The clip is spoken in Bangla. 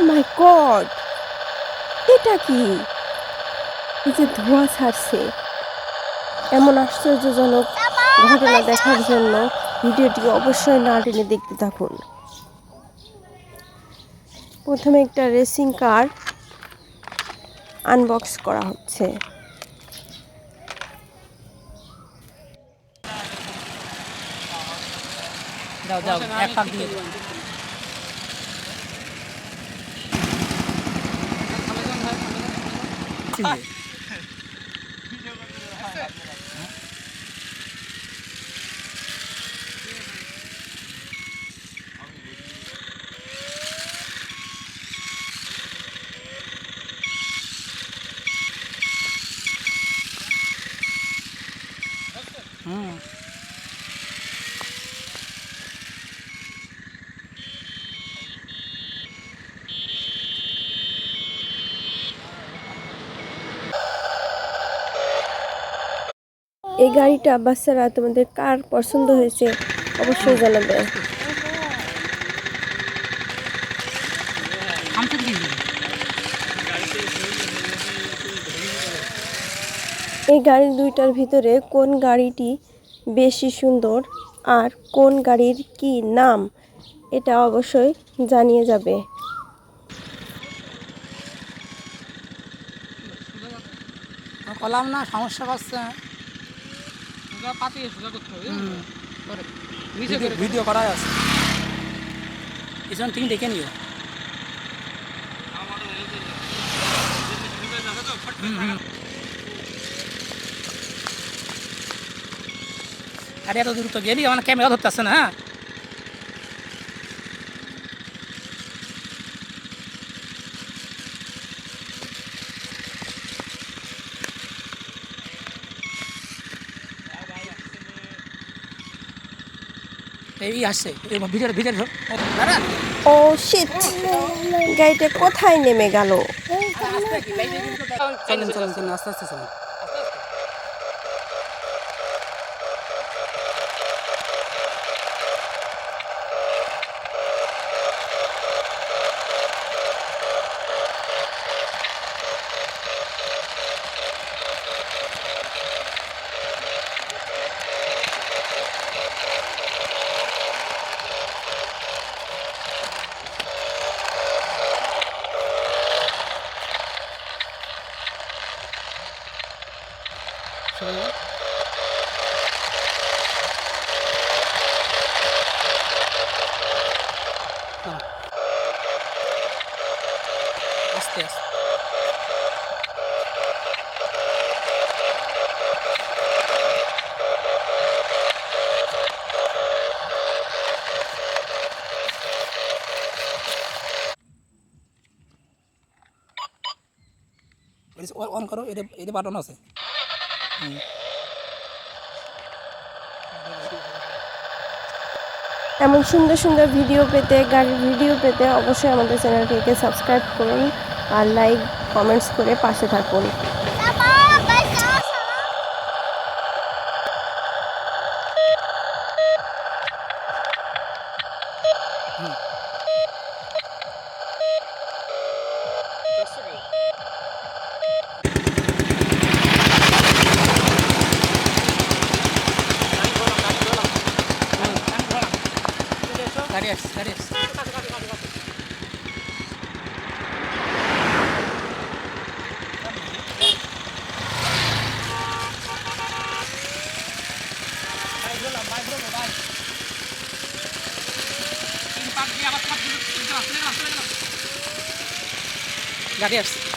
মাই গড, এটা কি? এই যে ধোঁয়া ছাড়ছে, এমন আশ্চর্যজনক ঘটনা দেখার জন্য ভিডিওটি অবশ্যই না টেনে দেখতে থাকুন। প্রথমে একটা রেসিং কার আনবক্স করা হচ্ছে। দাও দাও এক পাক দিয়ে এই গাড়িটা বাচ্চারা তোমাদের কার পছন্দ হয়েছে অবশ্যই জানাবে। এই গাড়ি দুইটার ভিতরে কোন গাড়িটি বেশি সুন্দর আর কোন গাড়ির কি নাম এটা অবশ্যই জানিয়ে যাবে। কলাম না সমস্যা পাচ্ছে ভিডিও করা আছে পিছন তুমি দেখে নিও। আরে এত দ্রুত গেলি আমার ক্যামেরা ধরতে আসছে না। এই আসছে ভিতরে ভিতরে দাঁড়া। ও শিট, গাড়িটা কোথায় নেমে গেল? চলেন চলেন চলেন আস্তে আস্তে চলেন। আস্তে আস্তে অন করো, এটা বাটন আছে। এমন সুন্দর সুন্দর ভিডিও পেতে, গাড়ির ভিডিও পেতে অবশ্যই আমাদের চ্যানেলটিকে সাবস্ক্রাইব করুন আর লাইক কমেন্টস করে পাশে থাকুন। গাড়ি আসছে গাড়ি আসছে। গাড়ি আসছে।